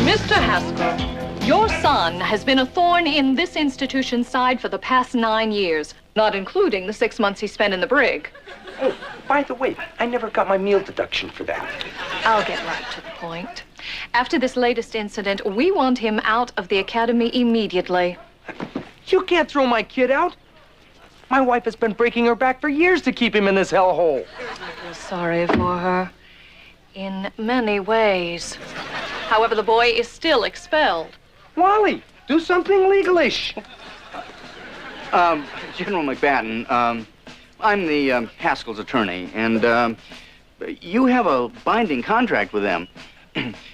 Mr. Haskell, your son has been a thorn in this institution's side for the past 9 years, not including the 6 months he spent in the brig. Oh, by the way, I never got my meal deduction for that. I'll get right to the point. After this latest incident, we want him out of the academy immediately. You can't throw my kid out. My wife has been breaking her back for years to keep him in this hellhole. I'm sorry for her. In many ways. However, the boy is still expelled. Wally, do something legalish. General McBatten, I'm the Haskell's attorney, and you have a binding contract with them.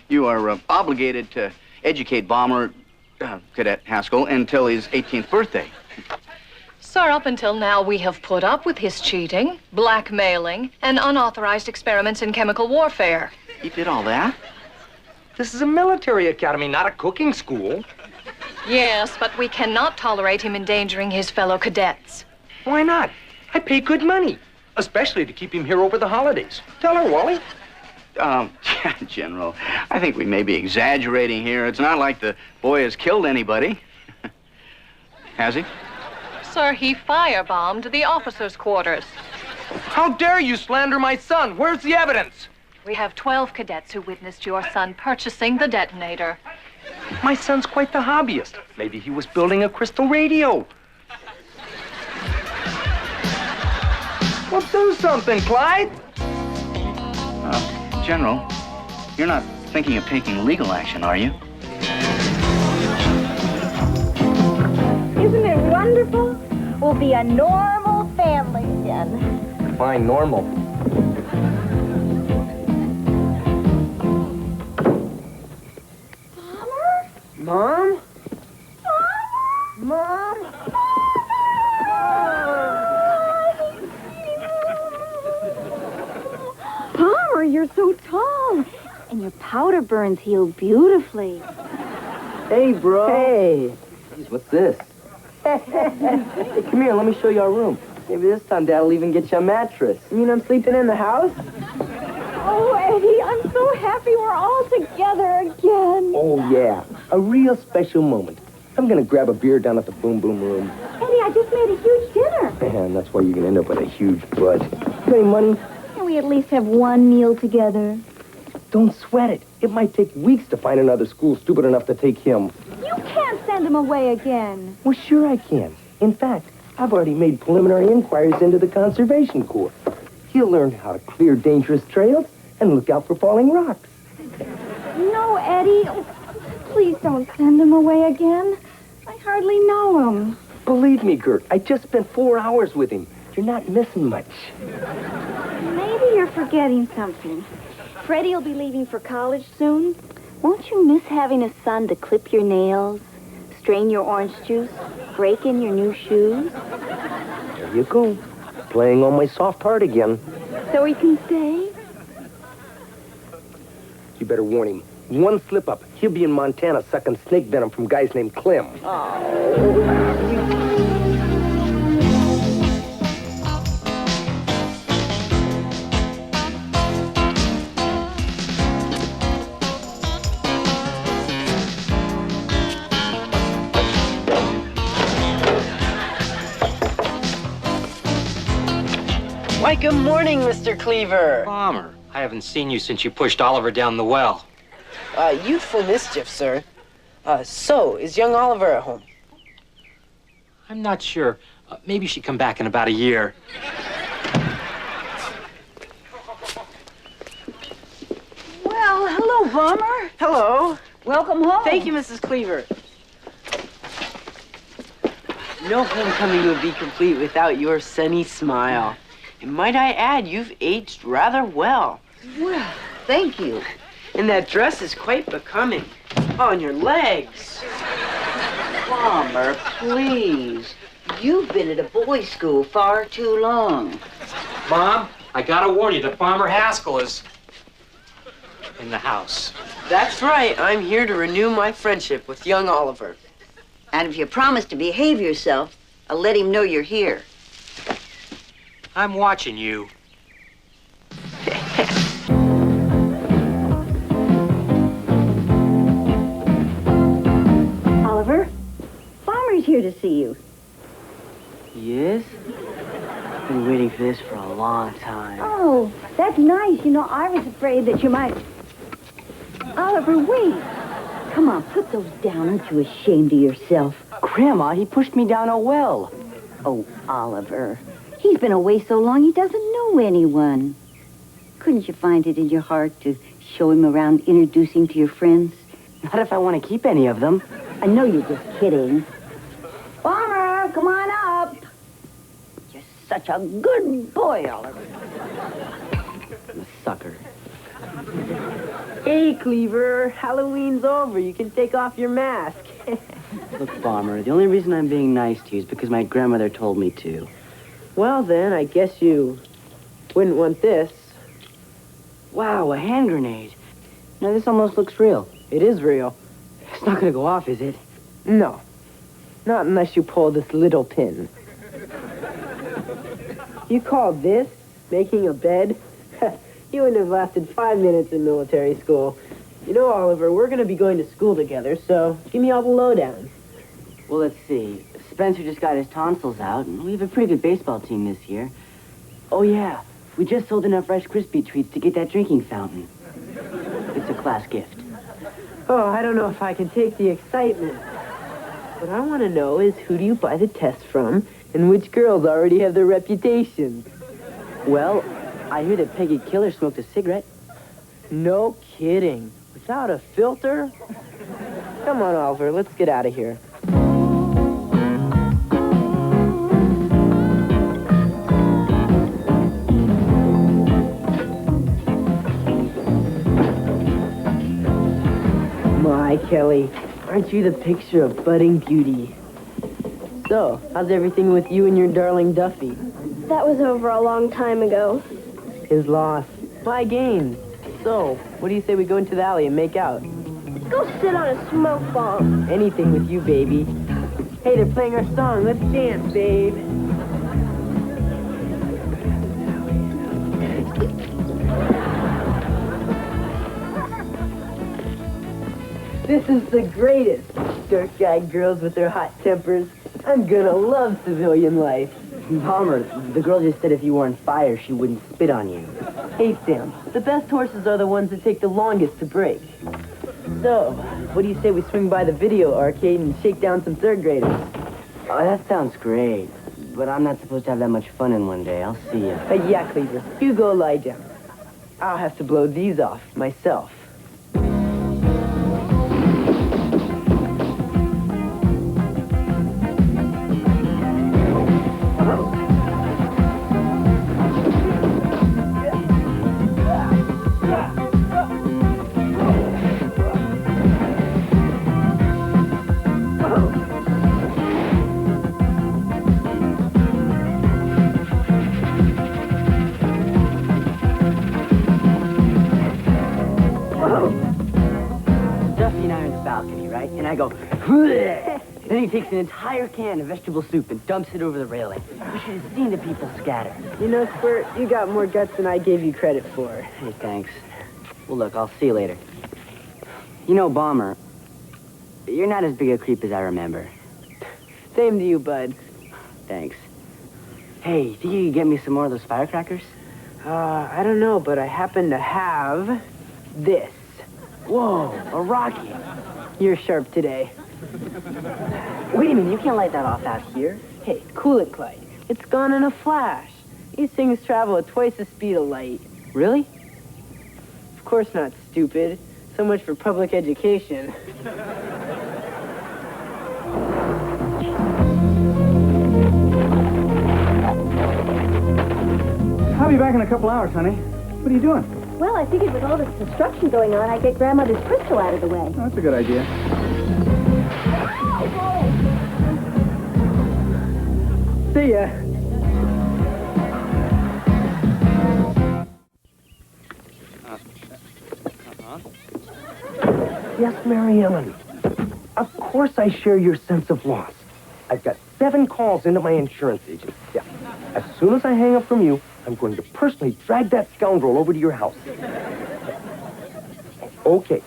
You are obligated to educate Bomber, Cadet Haskell, until his 18th birthday. Sir, up until now, we have put up with his cheating, blackmailing, and unauthorized experiments in chemical warfare. He did all that? This is a military academy, not a cooking school. Yes, but we cannot tolerate him endangering his fellow cadets. Why not? I pay good money, especially to keep him here over the holidays. Tell her, Wally. General, I think we may be exaggerating here. It's not like the boy has killed anybody. Has he? Sir, he firebombed the officers' quarters. How dare you slander my son? Where's the evidence? We have 12 cadets who witnessed your son purchasing the detonator. My son's quite the hobbyist. Maybe he was building a crystal radio. Well, do something, Clyde. General, you're not thinking of taking legal action, are you? Isn't it wonderful? We'll be a normal family then. Fine, normal. Mom? Mom? Palmer, you're so tall. And your powder burns heal beautifully. Hey, bro. Hey. Jeez, what's this? Hey, come here, let me show you our room. Maybe this time Dad'll even get you a mattress. You mean I'm sleeping in the house? Oh, Eddie, I'm so happy we're all together again. Oh, yeah. A real special moment. I'm gonna grab a beer down at the Boom Boom Room. Eddie, I just made a huge dinner. And that's why you're gonna end up with a huge butt. You got any money? Can we at least have one meal together? Don't sweat it. It might take weeks to find another school stupid enough to take him. You can't send him away again. Well, sure I can. In fact, I've already made preliminary inquiries into the Conservation Corps. He'll learn how to clear dangerous trails and look out for falling rocks. No, Eddie. Oh, please don't send him away again. I hardly know him. Believe me, Gert, I just spent 4 hours with him. You're not missing much. Maybe you're forgetting something. Freddie will be leaving for college soon. Won't you miss having a son to clip your nails, strain your orange juice, break in your new shoes? There you go. Playing on my soft heart again. So he can stay? You better warn him. One slip up, he'll be in Montana sucking snake venom from guys named Clem. Why, good morning, Mr. Cleaver. Bomber, I haven't seen you since you pushed Oliver down the well. Youthful mischief, sir. So, is young Oliver at home? I'm not sure. Maybe she'd come back in about a year. Well, hello, Bomber. Hello. Welcome home. Thank you, Mrs. Cleaver. No homecoming would be complete without your sunny smile. And might I add, you've aged rather well. Well, thank you. And that dress is quite becoming. Oh, and your legs. Farmer, please. You've been at a boys' school far too long. Mom, I gotta warn you, the Farmer Haskell is in the house. That's right. I'm here to renew my friendship with young Oliver. And if you promise to behave yourself, I'll let him know you're here. I'm watching you. Oliver, Farmer's here to see you. Yes? Been waiting for this for a long time. Oh, that's nice. You know, I was afraid that you might... Oliver, wait. Come on, put those down. Aren't you ashamed of yourself? Grandma, he pushed me down a well. Oh, Oliver. He's been away so long he doesn't know anyone. Couldn't you find it in your heart to show him around, introduce him to your friends? Not if I want to keep any of them. I know you're just kidding. Farmer, come on up. You're such a good boy, Oliver. I'm a sucker. Hey, Cleaver. Halloween's over. You can take off your mask. Look, Farmer, the only reason I'm being nice to you is because my grandmother told me to. Well, then, I guess you wouldn't want this. Wow, a hand grenade. Now, this almost looks real. It is real. It's not going to go off, is it? No. Not unless you pull this little pin. You call this making a bed? You wouldn't have lasted 5 minutes in military school. You know, Oliver, we're going to be going to school together, so give me all the lowdown. Well, let's see. Spencer just got his tonsils out, and we have a pretty good baseball team this year. Oh, yeah. We just sold enough Rice Krispie treats to get that drinking fountain. It's a class gift. Oh, I don't know if I can take the excitement. What I want to know is who do you buy the test from, and which girls already have their reputations? Well, I hear that Peggy Killer smoked a cigarette. No kidding. Without a filter? Come on, Oliver, let's get out of here. My, Kelly, aren't you the picture of budding beauty? So, how's everything with you and your darling Duffy? That was over a long time ago. His loss. My gain. So, what do you say we go into the alley and make out? Go sit on a smoke bomb. Anything with you, baby. Hey, they're playing our song. Let's dance, babe. This is the greatest. Dark-eyed girls with their hot tempers. I'm gonna love civilian life. Palmer, the girl just said if you were on fire, she wouldn't spit on you. Hey, Sam, the best horses are the ones that take the longest to break. So, what do you say we swing by the video arcade and shake down some third graders? Oh, that sounds great. But I'm not supposed to have that much fun in one day. I'll see you. Yeah, Cleaver. You go lie down. I'll have to blow these off myself. And I go, then he takes an entire can of vegetable soup and dumps it over the railing. You should have seen the people scatter. You know, Squirt, you got more guts than I gave you credit for. Hey, thanks. Well, look, I'll see you later. You know, Bomber, you're not as big a creep as I remember. Same to you, bud. Thanks. Hey, think you could get me some more of those firecrackers? I don't know, but I happen to have this. Whoa, a rocket. You're sharp today. Wait a minute, you can't light that off out here. Hey, cool it, Clyde. It's gone in a flash. These things travel at twice the speed of light. Really? Of course not, stupid. So much for public education. I'll be back in a couple hours, honey. What are you doing? Well, I figured with all this construction going on, I'd get Grandmother's crystal out of the way. Oh, that's a good idea. See ya. Yes, Mary Ellen. Of course I share your sense of loss. I've got 7 calls into my insurance agent. Yeah. As soon as I hang up from you, I'm going to personally drag that scoundrel over to your house. Okay.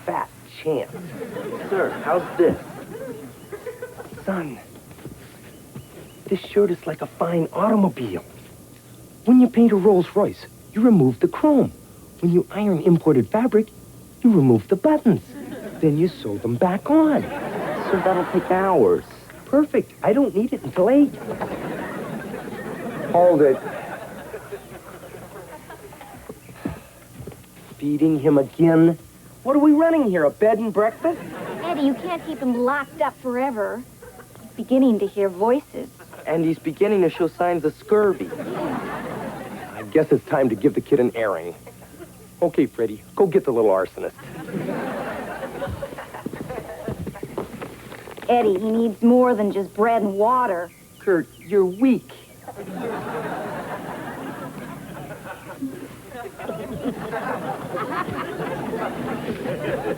Fat chance. Sir, how's this? Son, this shirt is like a fine automobile. When you paint a Rolls Royce, you remove the chrome. When you iron imported fabric, you remove the buttons. Then you sew them back on. Sir, that'll take hours. Perfect. I don't need it until 8. Hold it. Feeding him again? What are we running here, a bed and breakfast? Eddie, you can't keep him locked up forever. He's beginning to hear voices. And he's beginning to show signs of scurvy. I guess it's time to give the kid an airing. Okay, Freddie, go get the little arsonist. Eddie, he needs more than just bread and water. Kurt, you're weak.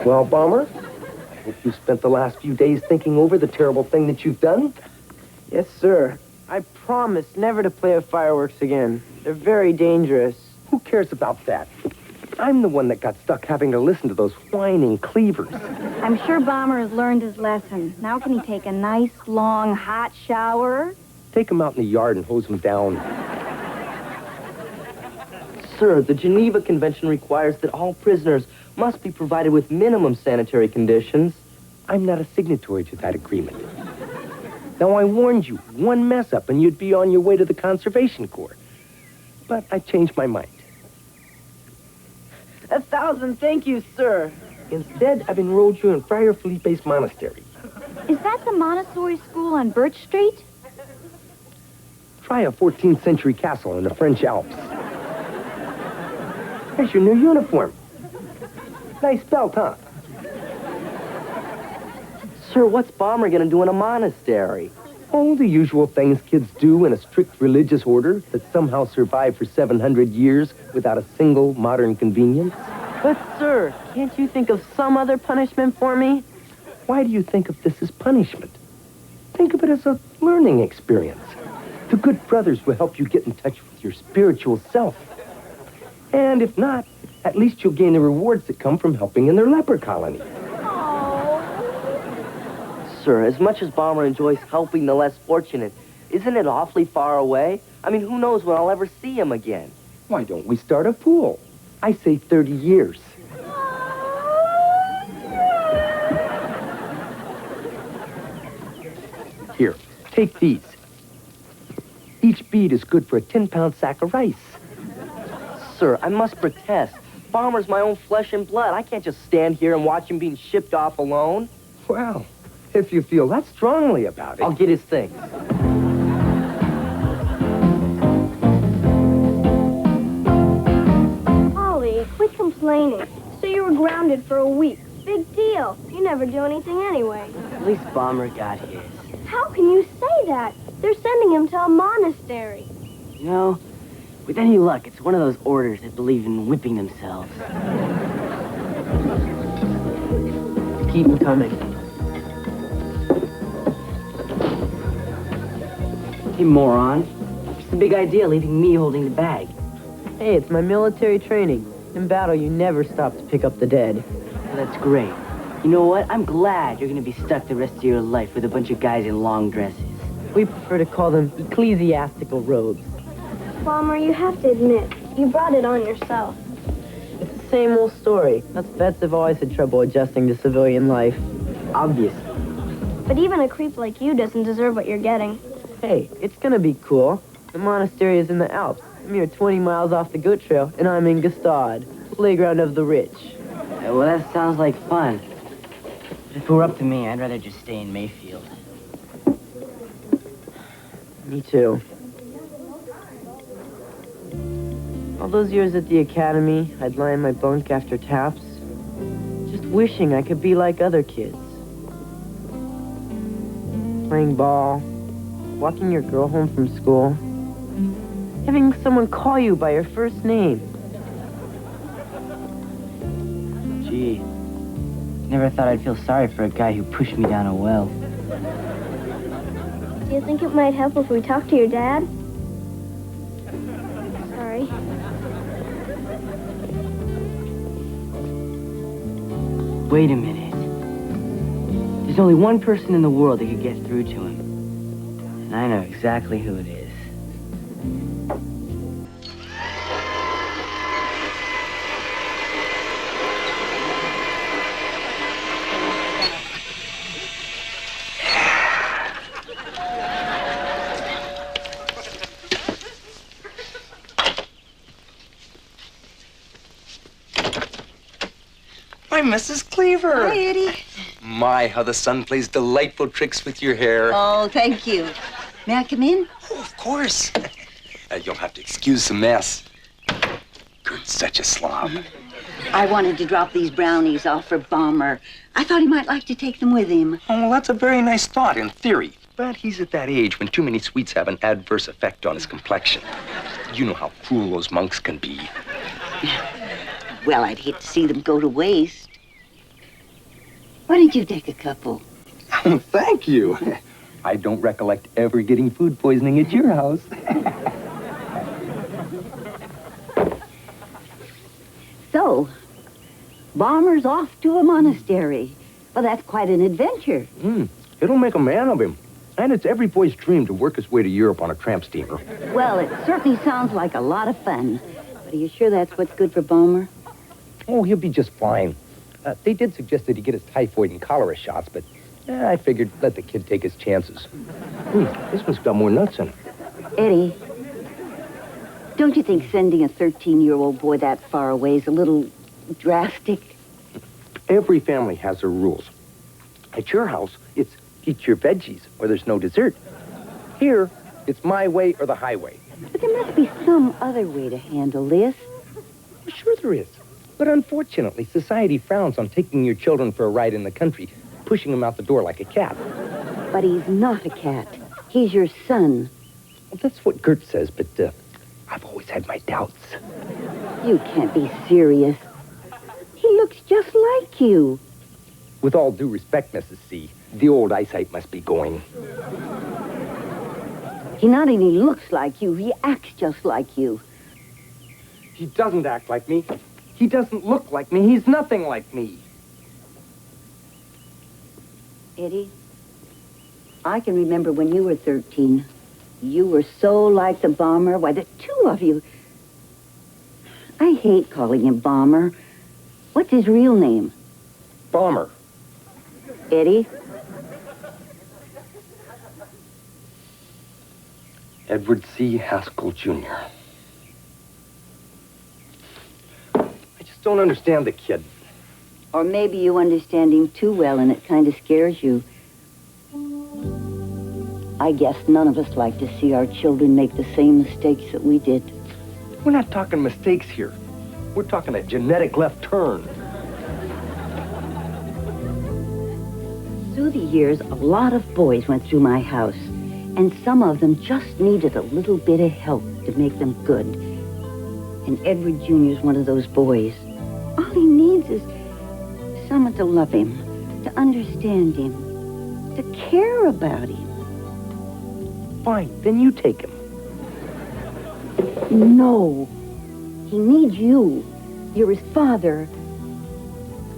Well, Bomber, I hope you spent the last few days thinking over the terrible thing that you've done. Yes, sir. I promise never to play with fireworks again. They're very dangerous. Who cares about that? I'm the one that got stuck having to listen to those whining cleavers. I'm sure Bomber has learned his lesson. Now can he take a nice, long, hot shower? Take him out in the yard and hose him down. Sir, the Geneva Convention requires that all prisoners must be provided with minimum sanitary conditions. I'm not a signatory to that agreement. Now, I warned you, one mess up and you'd be on your way to the Conservation Corps. But I changed my mind. 1,000 thank you, sir. Instead, I've enrolled you in Friar Felipe's monastery. Is that the Montessori school on Birch Street? Try a 14th century castle in the French Alps. There's your new uniform. Nice belt, huh? Sir, what's Bomber gonna do in a monastery? Oh, the usual things kids do in a strict religious order that somehow survived for 700 years without a single modern convenience. But, sir, can't you think of some other punishment for me? Why do you think of this as punishment? Think of it as a learning experience. The good brothers will help you get in touch with your spiritual self. And if not, at least you'll gain the rewards that come from helping in their leper colony. Sir, as much as Bomber enjoys helping the less fortunate, isn't it awfully far away? I mean, who knows when I'll ever see him again? Why don't we start a pool? I say 30 years. Here, take these. Each bead is good for a 10-pound sack of rice. Sir, I must protest. Bomber's my own flesh and blood. I can't just stand here and watch him being shipped off alone. Well, if you feel that strongly about it... I'll get his things. Ollie, quit complaining. So you were grounded for a week. Big deal. You never do anything anyway. At least Bomber got his. How can you say that? They're sending him to a monastery. You know, with any luck, it's one of those orders that believe in whipping themselves. Keep them coming. Hey, moron. What's the big idea leaving me holding the bag? Hey, it's my military training. In battle, you never stop to pick up the dead. Well, that's great. You know what? I'm glad you're going to be stuck the rest of your life with a bunch of guys in long dresses. We prefer to call them ecclesiastical robes. Bomber, you have to admit, you brought it on yourself. It's the same old story. Us vets have always had trouble adjusting to civilian life. Obviously. But even a creep like you doesn't deserve what you're getting. Hey, it's gonna be cool. The monastery is in the Alps. I'm here 20 miles off the goat trail, and I'm in Gstaad. Playground of the rich. Well, that sounds like fun. If it were up to me, I'd rather just stay in Mayfield. Me too. All those years at the academy, I'd lie in my bunk after taps, just wishing I could be like other kids. Playing ball, walking your girl home from school, having someone call you by your first name. Gee, never thought I'd feel sorry for a guy who pushed me down a well. Do you think it might help if we talk to your dad? Sorry. Wait a minute. There's only one person in the world that could get through to him. And I know exactly who it is. Why, Mrs. Cleaver. Hi, Eddie. My, how the sun plays delightful tricks with your hair. Oh, thank you. May I come in? Oh, of course. You'll have to excuse the mess. Kurt's such a slob. I wanted to drop these brownies off for Bomber. I thought he might like to take them with him. Oh, well, that's a very nice thought in theory. But he's at that age when too many sweets have an adverse effect on his complexion. You know how cruel those monks can be. Well, I'd hate to see them go to waste. Why don't you take a couple? Thank you. I don't recollect ever getting food poisoning at your house. So, Bomber's off to a monastery. Well, that's quite an adventure. It'll make a man of him. And it's every boy's dream to work his way to Europe on a tramp steamer. Well, it certainly sounds like a lot of fun. But are you sure that's what's good for Bomber? Oh, he'll be just fine. They did suggest that he get his typhoid and cholera shots, but I figured let the kid take his chances. This one's got more nuts in it. Eddie, don't you think sending a 13-year-old boy that far away is a little drastic? Every family has their rules. At your house, it's eat your veggies or there's no dessert. Here, it's my way or the highway. But there must be some other way to handle this. Well, sure there is. But unfortunately, society frowns on taking your children for a ride in the country, pushing them out the door like a cat. But he's not a cat. He's your son. Well, that's what Gert says, but I've always had my doubts. You can't be serious. He looks just like you. With all due respect, Mrs. C, the old eyesight must be going. He not only looks like you, he acts just like you. He doesn't act like me. He doesn't look like me. He's nothing like me. Eddie, I can remember when you were 13. You were so like the Bomber. Why, the two of you. I hate calling him Bomber. What's his real name? Bomber. Eddie? Edward C. Haskell, Jr. I just don't understand the kid. Or maybe you understand him too well and it kind of scares you. I guess none of us like to see our children make the same mistakes that we did. We're not talking mistakes here. We're talking a genetic left turn. Through the years, a lot of boys went through my house, and some of them just needed a little bit of help to make them good. And Edward Jr. is one of those boys. All he needs is someone to love him, to understand him, to care about him. Fine, then you take him. No. He needs you. You're his father.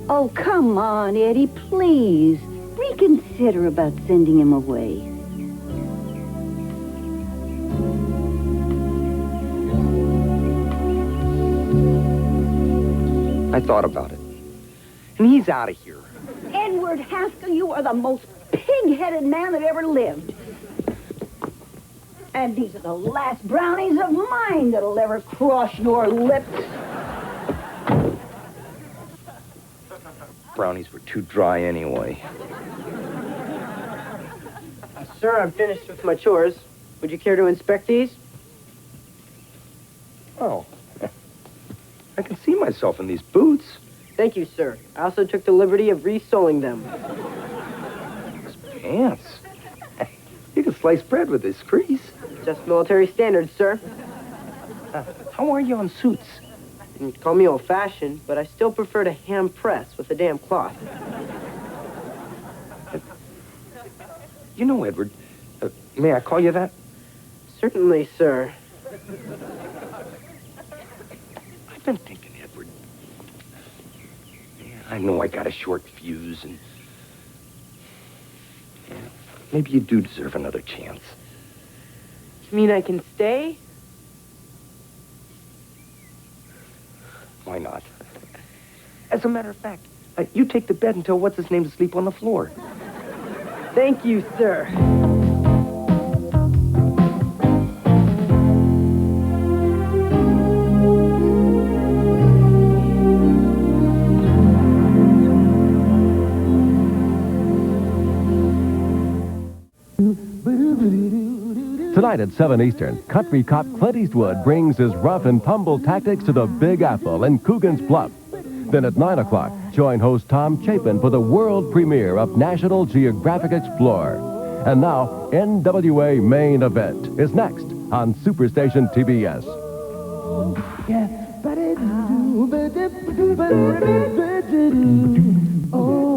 Oh, come on, Eddie, please. Reconsider about sending him away. I thought about it. And he's out of here. Edward Haskell, you are the most pig-headed man that ever lived. And these are the last brownies of mine that'll ever cross your lips. brownies were too dry anyway. Sir, I'm finished with my chores. Would you care to inspect these? Oh. I can see myself in these boots. Thank you, sir. I also took the liberty of re-soling them. These pants. You can slice bread with this crease. Just military standards, sir. How are you on suits? You can call me old-fashioned, but I still prefer to hand press with a damn cloth. You know, Edward, may I call you that? Certainly, sir. I've been thinking, Edward. Yeah, I know I got a short fuse, and yeah, maybe you do deserve another chance. You mean I can stay? Why not? As a matter of fact, you take the bed and tell what's-his-name to sleep on the floor. Thank you, sir. Tonight at 7 Eastern, country cop Clint Eastwood brings his rough and tumble tactics to the Big Apple and Coogan's Bluff. Then at 9 o'clock, join host Tom Chapin for the world premiere of National Geographic Explorer. And now, NWA Main Event is next on Superstation TBS. Oh,